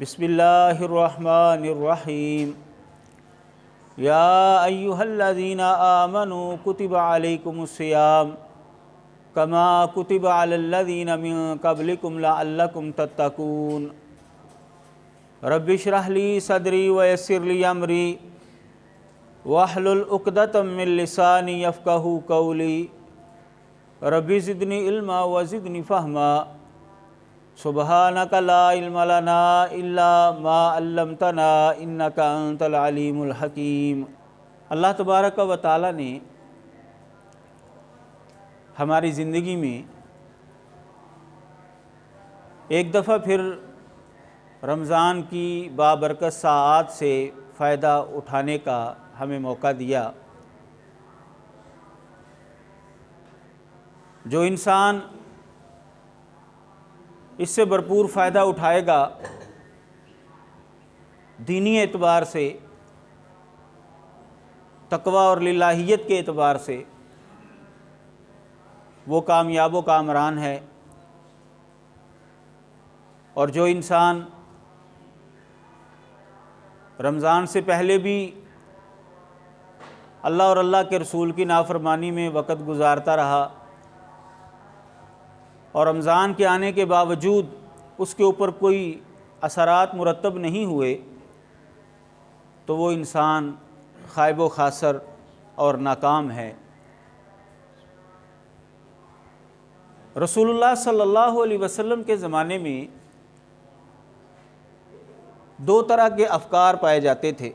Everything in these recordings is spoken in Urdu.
بسم اللہ الرحمن الرحیم یا ایہا الذین آمنوا کتب علیکم الصیام کما کتب علی الذین من قبلکم لعلکم تتقون رب اشرح لی صدری ویسر لی امری واحلل عقدۃ من لسانی یفقہوا قولی رب زدنی علما وزدنی فہما سبحانک لا علم لنا الا ما علمتنا انک انت العلیم الحکیم۔ اللہ تبارک و تعالیٰ نے ہماری زندگی میں ایک دفعہ پھر رمضان کی بابرکت ساعات سے فائدہ اٹھانے کا ہمیں موقع دیا۔ جو انسان اس سے بھرپور فائدہ اٹھائے گا دینی اعتبار سے، تقوی اور للہیت کے اعتبار سے، وہ کامیاب و کامران ہے۔ اور جو انسان رمضان سے پہلے بھی اللہ اور اللہ کے رسول کی نافرمانی میں وقت گزارتا رہا اور رمضان کے آنے کے باوجود اس کے اوپر کوئی اثرات مرتب نہیں ہوئے، تو وہ انسان خائب و خاسر اور ناکام ہے۔ رسول اللہ صلی اللہ علیہ وسلم کے زمانے میں دو طرح کے افکار پائے جاتے تھے۔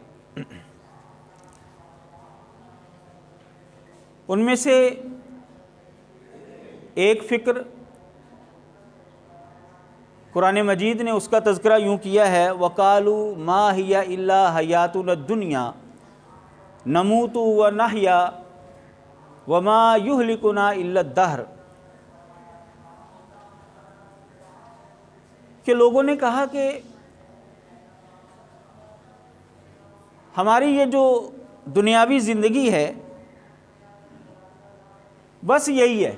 ان میں سے ایک فکر قرآن مجید نے اس کا تذکرہ یوں کیا ہے، وَقَالُوا مَا هِيَ إِلَّا حَيَاتُنَا الدُّنْيَا نَمُوتُ وَنَحْيَا وَمَا يُهْلِكُنَا إِلَّا الدَّهْرُ، کہ لوگوں نے کہا کہ ہماری یہ جو دنیاوی زندگی ہے بس یہی ہے،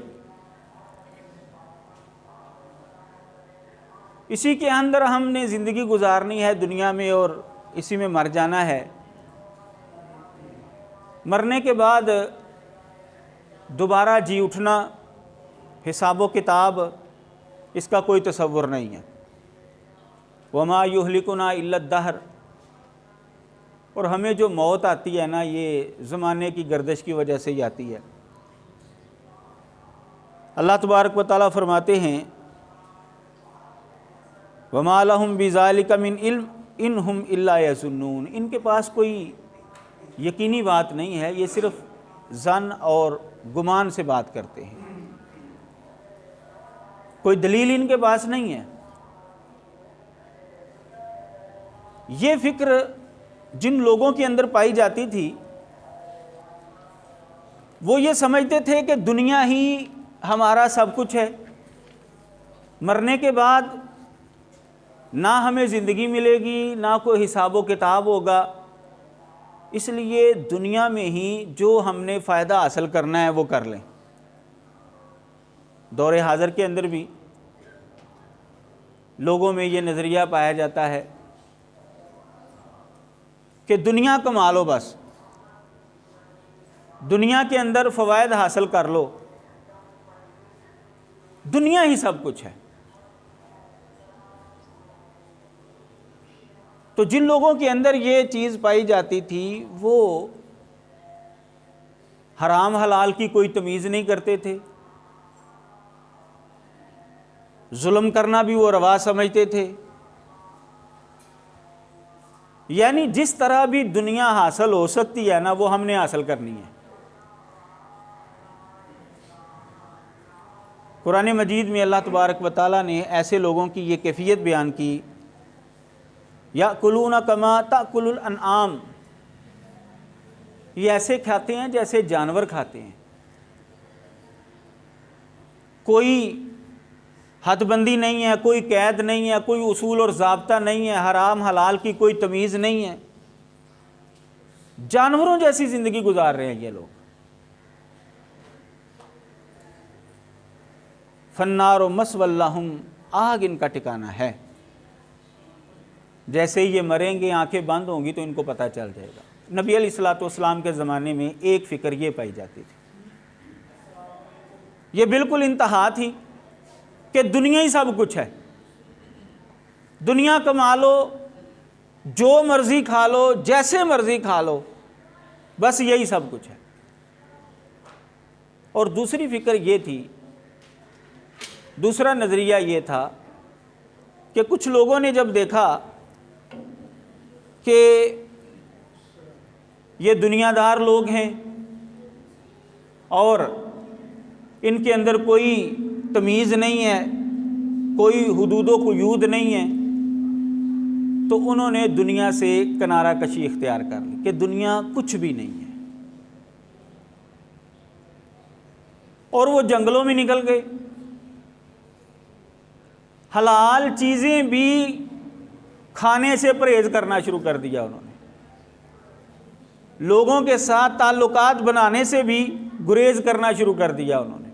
اسی کے اندر ہم نے زندگی گزارنی ہے دنیا میں اور اسی میں مر جانا ہے۔ مرنے کے بعد دوبارہ جی اٹھنا، حساب و کتاب، اس کا کوئی تصور نہیں ہے۔ وما یہلکنا الا الدہر، اور ہمیں جو موت آتی ہے نا، یہ زمانے کی گردش کی وجہ سے ہی آتی ہے۔ اللہ تبارک و تعالیٰ فرماتے ہیں وَمَا لَهُمْ بِذَلِكَ مِنْ عِلْمٍ إِنْ هُمْ إِلَّا يَظُنُّونَ، ان کے پاس کوئی یقینی بات نہیں ہے، یہ صرف ظن اور گمان سے بات کرتے ہیں، کوئی دلیل ان کے پاس نہیں ہے۔ یہ فکر جن لوگوں کے اندر پائی جاتی تھی وہ یہ سمجھتے تھے کہ دنیا ہی ہمارا سب کچھ ہے، مرنے کے بعد نہ ہمیں زندگی ملے گی، نہ کوئی حساب و کتاب ہوگا، اس لیے دنیا میں ہی جو ہم نے فائدہ حاصل کرنا ہے وہ کر لیں۔ دور حاضر کے اندر بھی لوگوں میں یہ نظریہ پایا جاتا ہے کہ دنیا کما لو، بس دنیا کے اندر فوائد حاصل کر لو، دنیا ہی سب کچھ ہے۔ تو جن لوگوں کے اندر یہ چیز پائی جاتی تھی وہ حرام حلال کی کوئی تمیز نہیں کرتے تھے، ظلم کرنا بھی وہ روا سمجھتے تھے، یعنی جس طرح بھی دنیا حاصل ہو سکتی ہے نا وہ ہم نے حاصل کرنی ہے۔ قرآن مجید میں اللہ تبارک و تعالیٰ نے ایسے لوگوں کی یہ کیفیت بیان کی، یأکلون کما تأکل الانعام، یہ ایسے کھاتے ہیں جیسے جانور کھاتے ہیں، کوئی حد بندی نہیں ہے، کوئی قید نہیں ہے، کوئی اصول اور ضابطہ نہیں ہے، حرام حلال کی کوئی تمیز نہیں ہے، جانوروں جیسی زندگی گزار رہے ہیں یہ لوگ۔ فالنار مثوی لہم، آگ ان کا ٹھکانہ ہے۔ جیسے ہی یہ مریں گے آنکھیں بند ہوں گی تو ان کو پتہ چل جائے گا۔ نبی علیہ الصلوۃ والسلام کے زمانے میں ایک فکر یہ پائی جاتی تھی، یہ بالکل انتہا تھی کہ دنیا ہی سب کچھ ہے، دنیا کما لو، جو مرضی کھا لو، جیسے مرضی کھا لو، بس یہی سب کچھ ہے۔ اور دوسری فکر یہ تھی، دوسرا نظریہ یہ تھا کہ کچھ لوگوں نے جب دیکھا کہ یہ دنیا دار لوگ ہیں اور ان کے اندر کوئی تمیز نہیں ہے، کوئی حدود و قیود نہیں ہے، تو انہوں نے دنیا سے کنارہ کشی اختیار کر لی کہ دنیا کچھ بھی نہیں ہے، اور وہ جنگلوں میں نکل گئے، حلال چیزیں بھی کھانے سے پرہیز کرنا شروع کر دیا انہوں نے، لوگوں کے ساتھ تعلقات بنانے سے بھی گریز کرنا شروع کر دیا انہوں نے،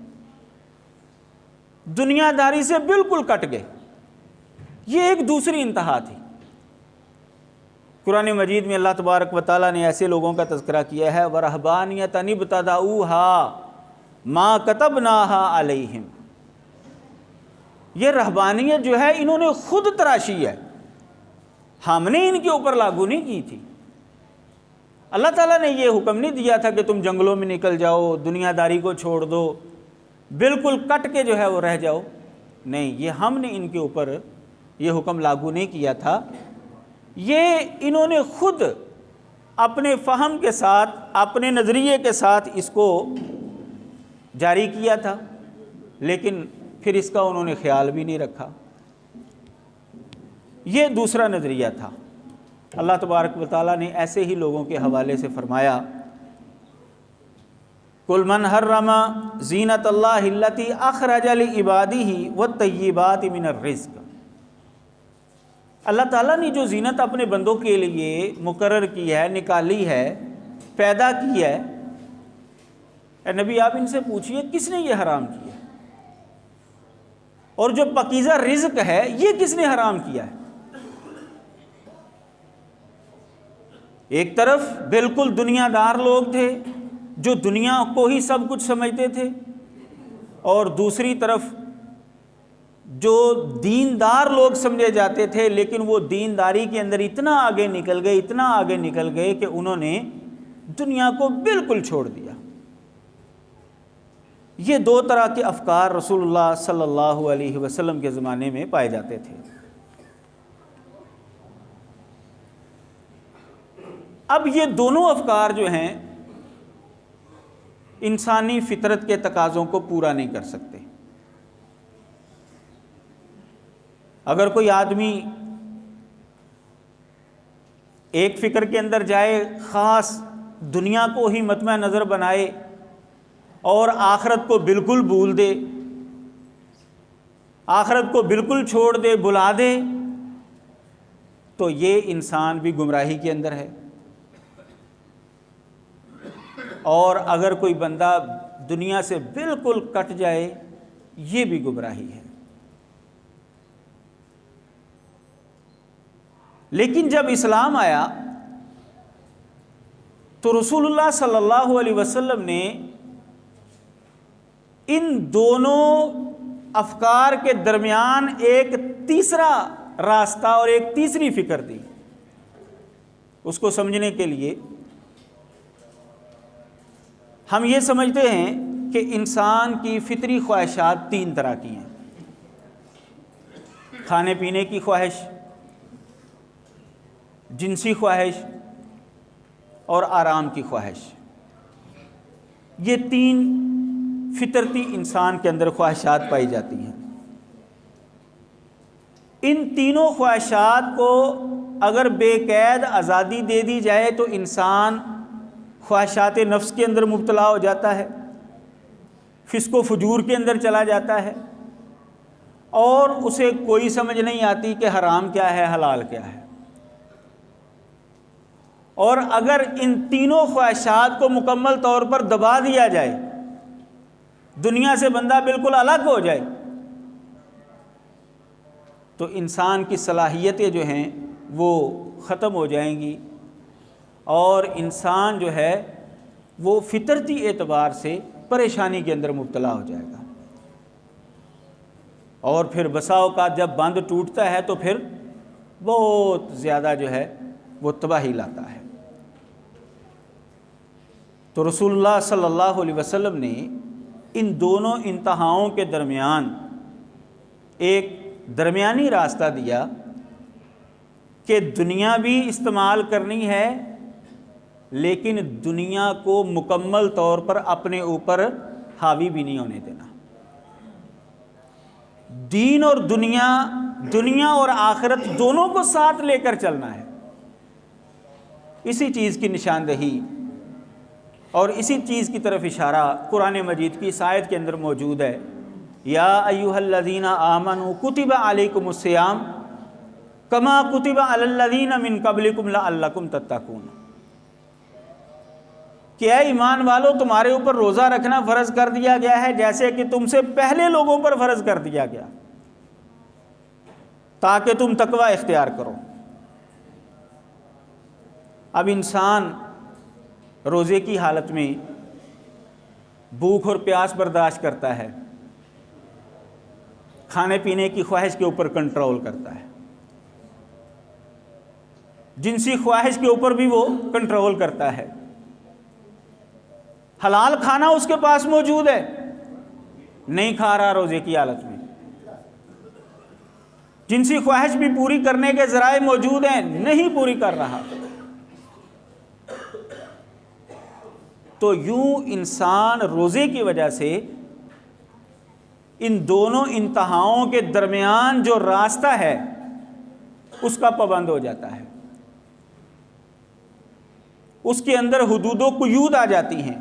دنیا داری سے بالکل کٹ گئے۔ یہ ایک دوسری انتہا تھی۔ قرآن مجید میں اللہ تبارک و تعالیٰ نے ایسے لوگوں کا تذکرہ کیا ہے، وَرَهْبَانِيَةً ابْتَدَعُوهَا مَا كَتَبْنَاهَا عَلَيْهِمْ۔ یہ رہبانیت جو ہے انہوں نے خود تراشی ہے، ہم نے ان کے اوپر لاگو نہیں کی تھی۔ اللہ تعالیٰ نے یہ حکم نہیں دیا تھا کہ تم جنگلوں میں نکل جاؤ، دنیا داری کو چھوڑ دو، بالکل کٹ کے جو ہے وہ رہ جاؤ، نہیں، یہ ہم نے ان کے اوپر یہ حکم لاگو نہیں کیا تھا، یہ انہوں نے خود اپنے فہم کے ساتھ، اپنے نظریے کے ساتھ اس کو جاری کیا تھا، لیکن پھر اس کا انہوں نے خیال بھی نہیں رکھا۔ یہ دوسرا نظریہ تھا۔ اللہ تبارک و تعالیٰ نے ایسے ہی لوگوں کے حوالے سے فرمایا، قُلْ مَنْ حَرَّمَ زِینَةَ اللَّهِ الَّتِی أَخْرَجَ لِعِبَادِهِ وَالطَّیِّبَاتِ مِنَ الرِّزْقِ۔ اللہ تعالیٰ نے جو زینت اپنے بندوں کے لیے مقرر کی ہے، نکالی ہے، پیدا کی ہے، اے نبی آپ ان سے پوچھئے کس نے یہ حرام کیا ہے؟ اور جو پاکیزہ رزق ہے یہ کس نے حرام کیا ہے؟ ایک طرف بالکل دنیا دار لوگ تھے جو دنیا کو ہی سب کچھ سمجھتے تھے، اور دوسری طرف جو دیندار لوگ سمجھے جاتے تھے، لیکن وہ دینداری کے اندر اتنا آگے نکل گئے، اتنا آگے نکل گئے کہ انہوں نے دنیا کو بالکل چھوڑ دیا۔ یہ دو طرح کے افکار رسول اللہ صلی اللہ علیہ وسلم کے زمانے میں پائے جاتے تھے۔ اب یہ دونوں افکار جو ہیں انسانی فطرت کے تقاضوں کو پورا نہیں کر سکتے۔ اگر کوئی آدمی ایک فکر کے اندر جائے، خاص دنیا کو ہی مطمع نظر بنائے اور آخرت کو بالکل بھول دے، آخرت کو بالکل چھوڑ دے، بھلا دے، تو یہ انسان بھی گمراہی کے اندر ہے۔ اور اگر کوئی بندہ دنیا سے بالکل کٹ جائے، یہ بھی گمراہی ہے۔ لیکن جب اسلام آیا تو رسول اللہ صلی اللہ علیہ وسلم نے ان دونوں افکار کے درمیان ایک تیسرا راستہ اور ایک تیسری فکر دی۔ اس کو سمجھنے کے لیے ہم یہ سمجھتے ہیں کہ انسان کی فطری خواہشات تین طرح کی ہیں: کھانے پینے کی خواہش، جنسی خواہش اور آرام کی خواہش۔ یہ تین فطرتی انسان کے اندر خواہشات پائی جاتی ہیں۔ ان تینوں خواہشات کو اگر بے قید آزادی دے دی جائے تو انسان خواہشات نفس کے اندر مبتلا ہو جاتا ہے، فسق و فجور کے اندر چلا جاتا ہے، اور اسے کوئی سمجھ نہیں آتی کہ حرام کیا ہے، حلال کیا ہے۔ اور اگر ان تینوں خواہشات کو مکمل طور پر دبا دیا جائے، دنیا سے بندہ بالکل الگ ہو جائے، تو انسان کی صلاحیتیں جو ہیں وہ ختم ہو جائیں گی اور انسان جو ہے وہ فطرتی اعتبار سے پریشانی کے اندر مبتلا ہو جائے گا، اور پھر بسا اوقات جب بند ٹوٹتا ہے تو پھر بہت زیادہ جو ہے وہ تباہی لاتا ہے۔ تو رسول اللہ صلی اللہ علیہ وسلم نے ان دونوں انتہاؤں کے درمیان ایک درمیانی راستہ دیا کہ دنیا بھی استعمال کرنی ہے، لیکن دنیا کو مکمل طور پر اپنے اوپر حاوی بھی نہیں ہونے دینا۔ دین اور دنیا اور آخرت دونوں کو ساتھ لے کر چلنا ہے۔ اسی چیز کی نشاندہی اور اسی چیز کی طرف اشارہ قرآن مجید کی اس آیت کے اندر موجود ہے، یا ایھا الذین آمنوا کتب علیکم الصیام کما کتب علی الذین من قبلکم لعلکم تتقون، کہ اے ایمان والو تمہارے اوپر روزہ رکھنا فرض کر دیا گیا ہے جیسے کہ تم سے پہلے لوگوں پر فرض کر دیا گیا، تاکہ تم تقوی اختیار کرو۔ اب انسان روزے کی حالت میں بھوک اور پیاس برداشت کرتا ہے، کھانے پینے کی خواہش کے اوپر کنٹرول کرتا ہے، جنسی خواہش کے اوپر بھی وہ کنٹرول کرتا ہے، حلال کھانا اس کے پاس موجود ہے، نہیں کھا رہا روزے کی حالت میں، جنسی خواہش بھی پوری کرنے کے ذرائع موجود ہیں، نہیں پوری کر رہا۔ تو یوں انسان روزے کی وجہ سے ان دونوں انتہاؤں کے درمیان جو راستہ ہے اس کا پابند ہو جاتا ہے، اس کے اندر حدود و قیود آ جاتی ہیں۔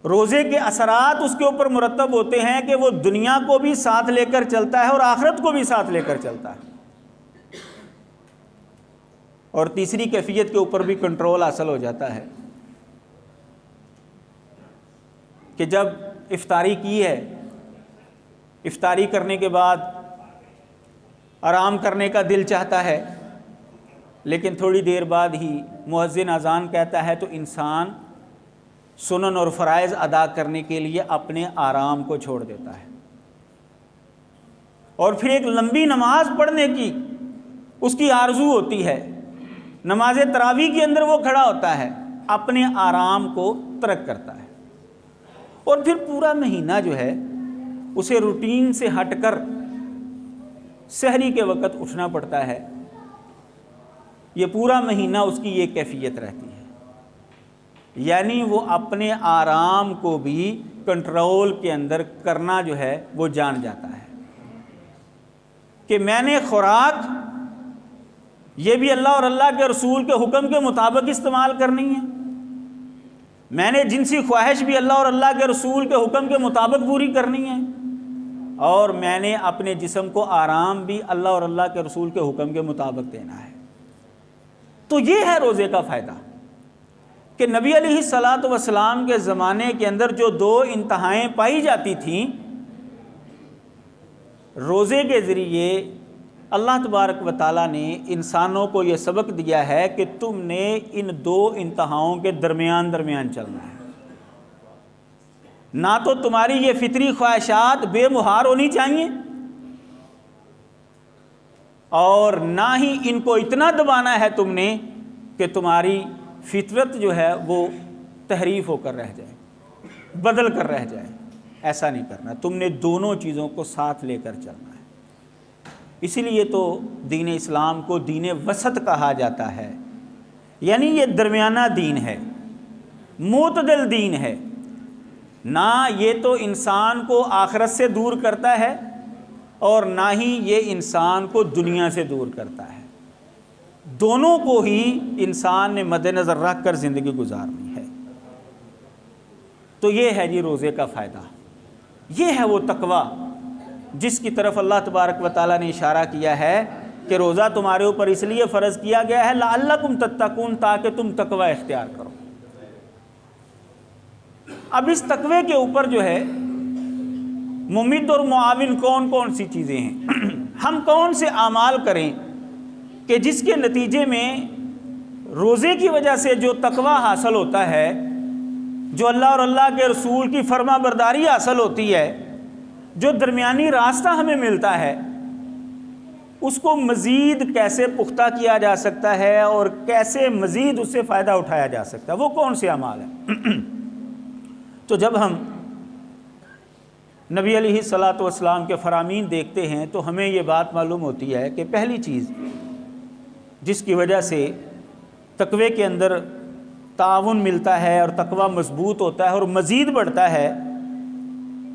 روزے کے اثرات اس کے اوپر مرتب ہوتے ہیں کہ وہ دنیا کو بھی ساتھ لے کر چلتا ہے اور آخرت کو بھی ساتھ لے کر چلتا ہے، اور تیسری کیفیت کے اوپر بھی کنٹرول حاصل ہو جاتا ہے کہ جب افطاری کی ہے، افطاری کرنے کے بعد آرام کرنے کا دل چاہتا ہے، لیکن تھوڑی دیر بعد ہی مؤذن اذان کہتا ہے تو انسان سنن اور فرائض ادا کرنے کے لیے اپنے آرام کو چھوڑ دیتا ہے، اور پھر ایک لمبی نماز پڑھنے کی اس کی آرزو ہوتی ہے، نماز تراویح کے اندر وہ کھڑا ہوتا ہے، اپنے آرام کو ترک کرتا ہے، اور پھر پورا مہینہ جو ہے اسے روٹین سے ہٹ کر سحری کے وقت اٹھنا پڑتا ہے۔ یہ پورا مہینہ اس کی یہ کیفیت رہتی ہے، یعنی وہ اپنے آرام کو بھی کنٹرول کے اندر کرنا جو ہے وہ جان جاتا ہے کہ میں نے خوراک یہ بھی اللہ اور اللہ کے رسول کے حکم کے مطابق استعمال کرنی ہے، میں نے جنسی خواہش بھی اللہ اور اللہ کے رسول کے حکم کے مطابق پوری کرنی ہے، اور میں نے اپنے جسم کو آرام بھی اللہ اور اللہ کے رسول کے حکم کے مطابق دینا ہے۔ تو یہ ہے روزے کا فائدہ کہ نبی علیہ الصلاۃ والسلام کے زمانے کے اندر جو دو انتہائیں پائی جاتی تھیں، روزے کے ذریعے اللہ تبارک و تعالیٰ نے انسانوں کو یہ سبق دیا ہے کہ تم نے ان دو انتہاؤں کے درمیان چلنا ہے، نہ تو تمہاری یہ فطری خواہشات بے مہار ہونی چاہیے، اور نہ ہی ان کو اتنا دبانا ہے تم نے کہ تمہاری فطرت جو ہے وہ تحریف ہو کر رہ جائے، بدل کر رہ جائے۔ ایسا نہیں کرنا، تم نے دونوں چیزوں کو ساتھ لے کر چلنا ہے۔ اسی لیے تو دین اسلام کو دین وسط کہا جاتا ہے، یعنی یہ درمیانہ دین ہے، معتدل دین ہے، نہ یہ تو انسان کو آخرت سے دور کرتا ہے اور نہ ہی یہ انسان کو دنیا سے دور کرتا ہے، دونوں کو ہی انسان نے مد نظر رکھ کر زندگی گزارنی ہے۔ تو یہ ہے جی روزے کا فائدہ، یہ ہے وہ تقوی جس کی طرف اللہ تبارک و تعالیٰ نے اشارہ کیا ہے کہ روزہ تمہارے اوپر اس لیے فرض کیا گیا ہے لعلکم تتقون، تاکہ تم تقوی اختیار کرو۔ اب اس تقوی کے اوپر جو ہے ممد اور معاون کون کون سی چیزیں ہیں، ہم کون سے اعمال کریں کہ جس کے نتیجے میں روزے کی وجہ سے جو تقویٰ حاصل ہوتا ہے، جو اللہ اور اللہ کے رسول کی فرما برداری حاصل ہوتی ہے، جو درمیانی راستہ ہمیں ملتا ہے، اس کو مزید کیسے پختہ کیا جا سکتا ہے اور کیسے مزید اس سے فائدہ اٹھایا جا سکتا ہے، وہ کون سے اعمال ہیں؟ تو جب ہم نبی علیہ الصلاۃ والسلام کے فرامین دیکھتے ہیں تو ہمیں یہ بات معلوم ہوتی ہے کہ پہلی چیز جس کی وجہ سے تقوی کے اندر تعاون ملتا ہے اور تقوی مضبوط ہوتا ہے اور مزید بڑھتا ہے،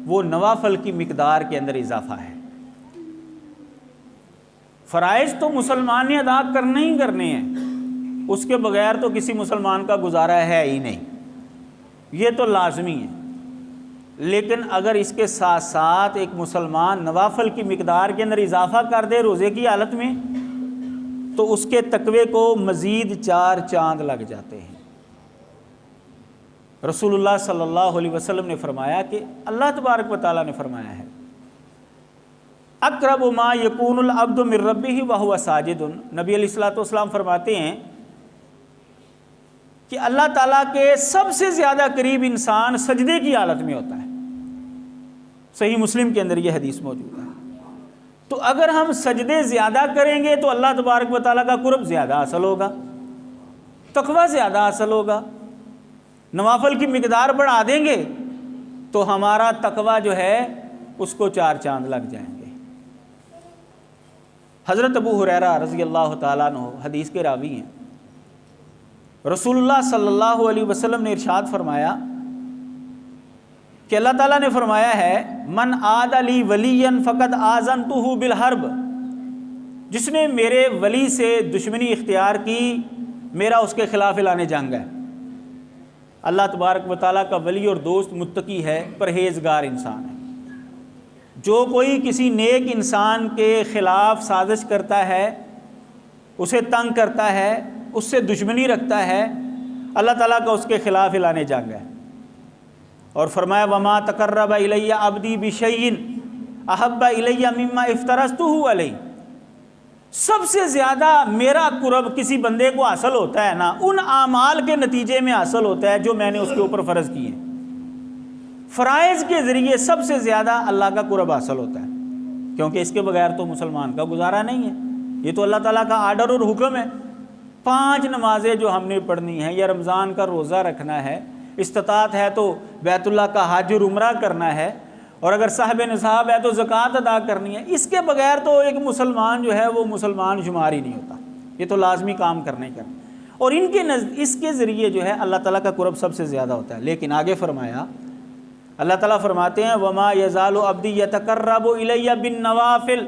وہ نوافل کی مقدار کے اندر اضافہ ہے۔ فرائض تو مسلمان نے ادا کرنے ہی کرنے ہیں، اس کے بغیر تو کسی مسلمان کا گزارا ہے ہی نہیں، یہ تو لازمی ہے۔ لیکن اگر اس کے ساتھ ساتھ ایک مسلمان نوافل کی مقدار کے اندر اضافہ کر دے روزے کی حالت میں، تو اس کے تقوی کو مزید 4 چاند لگ جاتے ہیں۔ رسول اللہ صلی اللہ علیہ وسلم نے فرمایا کہ اللہ تبارک و تعالیٰ نے فرمایا ہے، اقرب ما یکون العبد من ربہ وہو ساجد۔ نبی علیہ الصلوۃ والسلام فرماتے ہیں کہ اللہ تعالیٰ کے سب سے زیادہ قریب انسان سجدے کی حالت میں ہوتا ہے۔ صحیح مسلم کے اندر یہ حدیث موجود ہے۔ تو اگر ہم سجدے زیادہ کریں گے تو اللہ تبارک و تعالیٰ کا قرب زیادہ حاصل ہوگا، تقویٰ زیادہ حاصل ہوگا۔ نوافل کی مقدار بڑھا دیں گے تو ہمارا تقویٰ جو ہے اس کو 4 چاند لگ جائیں گے۔ حضرت ابو ہریرہ رضی اللہ تعالیٰ عنہ حدیث کے راوی ہیں، رسول اللہ صلی اللہ علیہ وسلم نے ارشاد فرمایا کہ اللہ تعالیٰ نے فرمایا ہے، من عاد لی ولیا فقد آذنتہ بالحرب، جس نے میرے ولی سے دشمنی اختیار کی، میرا اس کے خلاف اعلان جنگ ہے۔ اللہ تبارک و تعالیٰ کا ولی اور دوست متقی ہے، پرہیزگار انسان ہے۔ جو کوئی کسی نیک انسان کے خلاف سازش کرتا ہے، اسے تنگ کرتا ہے، اس سے دشمنی رکھتا ہے، اللہ تعالیٰ کا اس کے خلاف اعلان جنگ ہے۔ اور فرمایا وما تقرب الی عبدی بشیء احب الی مما افترضتہ علیہ، سب سے زیادہ میرا قرب کسی بندے کو حاصل ہوتا ہے نا، ان اعمال کے نتیجے میں حاصل ہوتا ہے جو میں نے اس کے اوپر فرض کیے ہیں۔ فرائض کے ذریعے سب سے زیادہ اللہ کا قرب حاصل ہوتا ہے، کیونکہ اس کے بغیر تو مسلمان کا گزارا نہیں ہے۔ یہ تو اللہ تعالیٰ کا آرڈر اور حکم ہے۔ 5 نمازیں جو ہم نے پڑھنی ہیں، یا رمضان کا روزہ رکھنا ہے، استطاعت ہے تو بیت اللہ کا حج اور عمرہ کرنا ہے، اور اگر صاحب نصاب ہے تو زکوٰۃ ادا کرنی ہے۔ اس کے بغیر تو ایک مسلمان جو ہے وہ مسلمان شمار ہی نہیں ہوتا۔ یہ تو لازمی کام کرنا ہی کرنا، اور اس کے ذریعے جو ہے اللہ تعالیٰ کا قرب سب سے زیادہ ہوتا ہے۔ لیکن آگے فرمایا، اللہ تعالیٰ فرماتے ہیں وما یزال عبدی یتقرب الی بالنوافل،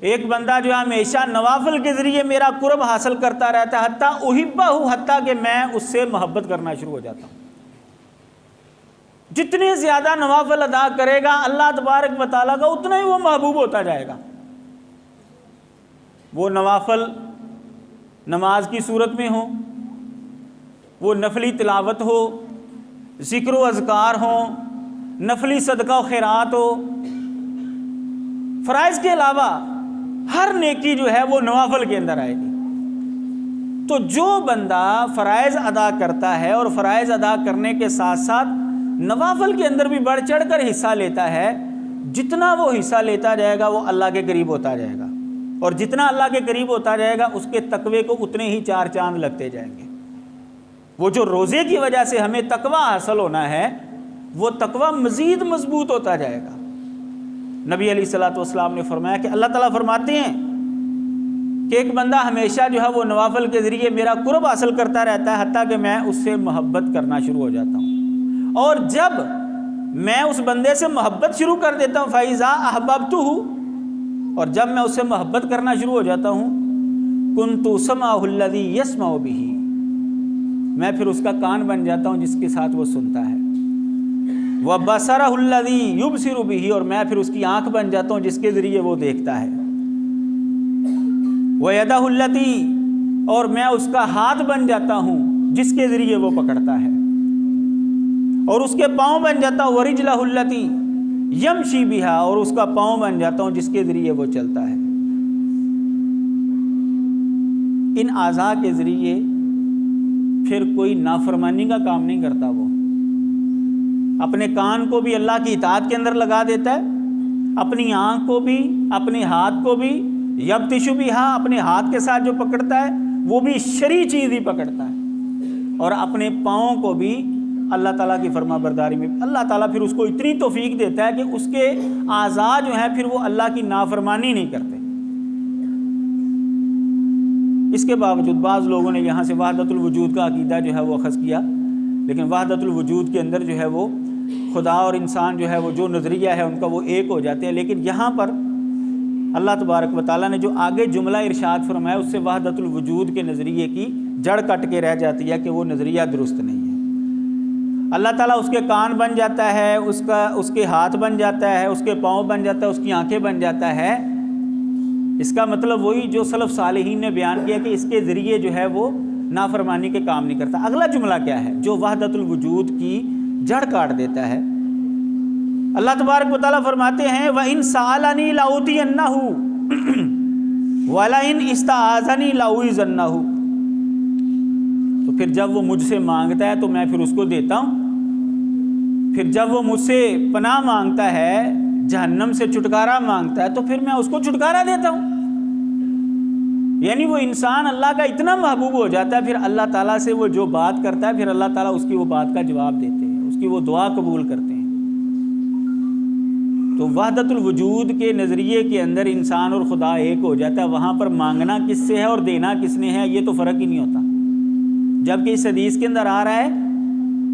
ایک بندہ جو ہے ہمیشہ نوافل کے ذریعے میرا قرب حاصل کرتا رہتا ہے، حتیٰ احبہ، حتیٰ کہ میں اس سے محبت کرنا شروع ہو جاتا ہوں۔ جتنے زیادہ نوافل ادا کرے گا اللہ تبارک و تعالیٰ کا، اتنا ہی وہ محبوب ہوتا جائے گا۔ وہ نوافل نماز کی صورت میں ہوں، وہ نفلی تلاوت ہو، ذکر و اذکار ہوں، نفلی صدقہ و خیرات ہو، فرائض کے علاوہ ہر نیکی جو ہے وہ نوافل کے اندر آئے گی۔ تو جو بندہ فرائض ادا کرتا ہے اور فرائض ادا کرنے کے ساتھ ساتھ نوافل کے اندر بھی بڑھ چڑھ کر حصہ لیتا ہے، جتنا وہ حصہ لیتا جائے گا وہ اللہ کے قریب ہوتا جائے گا، اور جتنا اللہ کے قریب ہوتا جائے گا اس کے تقوی کو اتنے ہی 4 چاند لگتے جائیں گے۔ وہ جو روزے کی وجہ سے ہمیں تقوی حاصل ہونا ہے، وہ تقوی مزید مضبوط ہوتا جائے گا۔ نبی علیہ الصلوۃ والسلام نے فرمایا کہ اللہ تعالیٰ فرماتے ہیں کہ ایک بندہ ہمیشہ جو ہے وہ نوافل کے ذریعے میرا قرب حاصل کرتا رہتا ہے، حتیٰ کہ میں اس سے محبت کرنا شروع ہو جاتا ہوں، اور جب میں اس بندے سے محبت شروع کر دیتا ہوں فَإِذَا أَحْبَبْتُهُ، اور جب میں اس سے محبت کرنا شروع ہو جاتا ہوں كُنْتُ سَمْعَهُ الَّذِي يَسْمَعُ بِهِ، میں پھر اس کا کان بن جاتا ہوں جس کے ساتھ وہ سنتا ہے، وَبَصَرَهُ الَّذِي يُبْصِرُ بِهِ، اور میں پھر اس کی آنکھ بن جاتا ہوں جس کے ذریعے وہ دیکھتا ہے، وَيَدَهُ الَّتِي، اور میں اس کا ہاتھ بن جاتا ہوں جس کے ذریعے وہ پکڑتا ہے، اور اس کے پاؤں بن جاتا ہوں، وَرِجْلَهُ الَّتِي يَمْشِي بِهَا، اور اس کا پاؤں بن جاتا ہوں جس کے ذریعے وہ چلتا ہے۔ ان اعضاء کے ذریعے پھر کوئی نافرمانی کا کام نہیں کرتا. وہ اپنے کان کو بھی اللہ کی اطاعت کے اندر لگا دیتا ہے، اپنی آنکھ کو بھی، اپنے ہاتھ کو بھی، یبتش بہا اپنے ہاتھ کے ساتھ جو پکڑتا ہے وہ بھی شرعی چیز ہی پکڑتا ہے، اور اپنے پاؤں کو بھی اللہ تعالیٰ کی فرما برداری میں اللہ تعالیٰ پھر اس کو اتنی توفیق دیتا ہے کہ اس کے اعضاء جو ہیں پھر وہ اللہ کی نافرمانی نہیں کرتے. اس کے باوجود بعض لوگوں نے یہاں سے وحدت الوجود کا عقیدہ جو ہے وہ اخذ کیا، لیکن وحدت الوجود کے اندر جو ہے وہ خدا اور انسان جو ہے وہ جو نظریہ ہے ان کا وہ ایک ہو جاتے ہیں. لیکن یہاں پر اللہ تبارک و تعالیٰ نے جو آگے جملہ ارشاد فرمایا اس سے وحدت الوجود کے نظریے کی جڑ کٹ کے رہ جاتی ہے کہ وہ نظریہ درست نہیں ہے. اللہ تعالیٰ اس کے کان بن جاتا ہے، اس کے ہاتھ بن جاتا ہے، اس کے پاؤں بن جاتا ہے، اس کی آنکھیں بن جاتا ہے. اس کا مطلب وہی جو سلف صالحین نے بیان کیا کہ اس کے ذریعے جو ہے وہ نافرمانی کے کام نہیں کرتا. اگلا جملہ کیا ہے جو وحدت الوجود کی جڑ کاٹ دیتا ہے؟ اللہ تبارک و تعالیٰ فرماتے ہیں وَإِن سَأَلَنِي لَأُوتِيَنَّهُ وَلَئِنْ اسْتَعَاذَنِي لَأُعِيذَنَّهُ. تو پھر جب وہ مجھ سے مانگتا ہے تو میں پھر اس کو دیتا ہوں. پھر جب وہ مجھ سے پناہ مانگتا ہے، جہنم سے چھٹکارا مانگتا ہے، تو پھر میں اس کو چھٹکارا دیتا ہوں. یعنی وہ انسان اللہ کا اتنا محبوب ہو جاتا ہے، پھر اللہ تعالیٰ سے وہ جو بات کرتا ہے پھر اللہ تعالیٰ اس کی وہ بات کا جواب دیتے ہیں، اس کی وہ دعا قبول کرتے ہیں. تو وحدت الوجود کے نظریے کے اندر انسان اور خدا ایک ہو جاتا ہے. وہاں پر مانگنا کس سے ہے اور دینا کس نے ہے یہ تو فرق ہی نہیں ہوتا. جبکہ اس حدیث کے اندر آ رہا ہے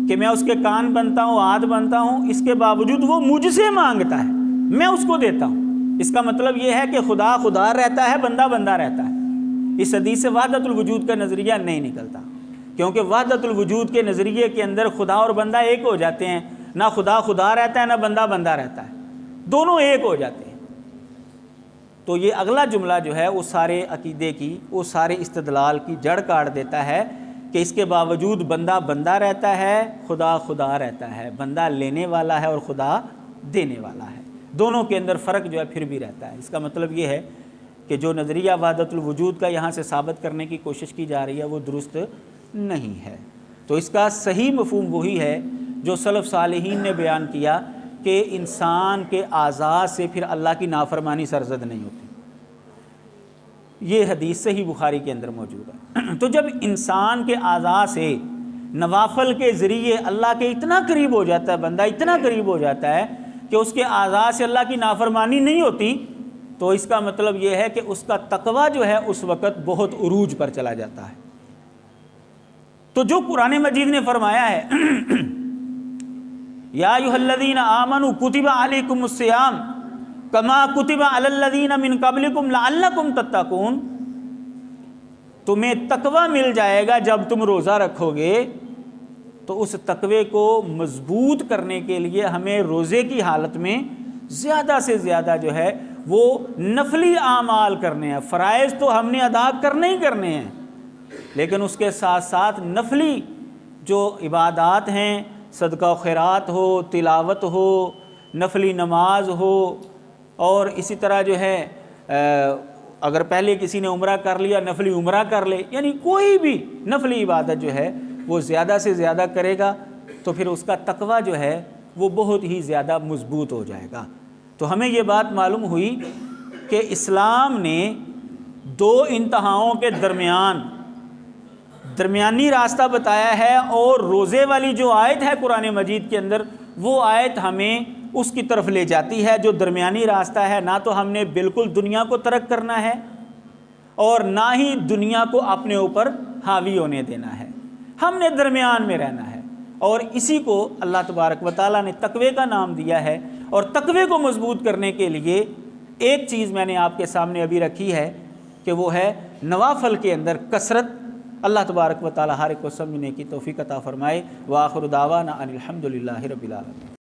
کہ میں اس کے کان بنتا ہوں، ہاتھ بنتا ہوں، اس کے باوجود وہ مجھ سے مانگتا ہے، میں اس کو دیتا ہوں. اس کا مطلب یہ ہے کہ خدا خدا رہتا ہے، بندہ بندہ رہتا ہے. اس حدیث سے وحدت الوجود کا نظریہ نہیں نکلتا، کیونکہ وحدت الوجود کے نظریے کے اندر خدا اور بندہ ایک ہو جاتے ہیں. نہ خدا خدا رہتا ہے نہ بندہ بندہ رہتا ہے، دونوں ایک ہو جاتے ہیں. تو یہ اگلا جملہ جو ہے وہ سارے عقیدے کی، وہ سارے استدلال کی جڑ کاٹ دیتا ہے کہ اس کے باوجود بندہ بندہ رہتا ہے، خدا خدا رہتا ہے. بندہ لینے والا ہے اور خدا دینے والا ہے. دونوں کے اندر فرق جو ہے پھر بھی رہتا ہے. اس کا مطلب یہ ہے کہ جو نظریہ وحدت الوجود کا یہاں سے ثابت کرنے کی کوشش کی جا رہی ہے وہ درست نہیں ہے. تو اس کا صحیح مفہوم وہی ہے جو سلف صالحین نے بیان کیا کہ انسان کے اعضاء سے پھر اللہ کی نافرمانی سرزد نہیں ہوتی. یہ حدیث صحیح بخاری کے اندر موجود ہے. تو جب انسان کے اعضاء سے نوافل کے ذریعے اللہ کے اتنا قریب ہو جاتا ہے، بندہ اتنا قریب ہو جاتا ہے کہ اس کے اعضاء سے اللہ کی نافرمانی نہیں ہوتی، تو اس کا مطلب یہ ہے کہ اس کا تقویٰ جو ہے اس وقت بہت عروج پر چلا جاتا ہے. تو جو قرآن مجید نے فرمایا ہے یا ایھا الذین آمنوا کتب علیکم الصیام کما کتب علی الذین من قبلکم لعلکم تتقون، تمہیں تقویٰ مل جائے گا جب تم روزہ رکھو گے. تو اس تقوی کو مضبوط کرنے کے لیے ہمیں روزے کی حالت میں زیادہ سے زیادہ جو ہے وہ نفلی اعمال کرنے ہیں. فرائض تو ہم نے ادا کرنے ہی کرنے ہیں، لیکن اس کے ساتھ ساتھ نفلی جو عبادات ہیں، صدقہ و خیرات ہو، تلاوت ہو، نفلی نماز ہو، اور اسی طرح جو ہے اگر پہلے کسی نے عمرہ کر لیا نفلی عمرہ کر لے. یعنی کوئی بھی نفلی عبادت جو ہے وہ زیادہ سے زیادہ کرے گا تو پھر اس کا تقویٰ جو ہے وہ بہت ہی زیادہ مضبوط ہو جائے گا. تو ہمیں یہ بات معلوم ہوئی کہ اسلام نے دو انتہاؤں کے درمیانی راستہ بتایا ہے، اور روزے والی جو آیت ہے قرآن مجید کے اندر وہ آیت ہمیں اس کی طرف لے جاتی ہے جو درمیانی راستہ ہے. نہ تو ہم نے بالکل دنیا کو ترک کرنا ہے اور نہ ہی دنیا کو اپنے اوپر حاوی ہونے دینا ہے، ہم نے درمیان میں رہنا ہے. اور اسی کو اللہ تبارک و تعالیٰ نے تقوی کا نام دیا ہے. اور تقوی کو مضبوط کرنے کے لیے ایک چیز میں نے آپ کے سامنے ابھی رکھی ہے کہ وہ ہے نوافل کے اندر کثرت. اللہ تبارک و تعالیٰ ہر ایک کو سمجھنے کی توفیق عطا فرمائے. وآخر دعوانا ان الحمد للہ رب العالمین.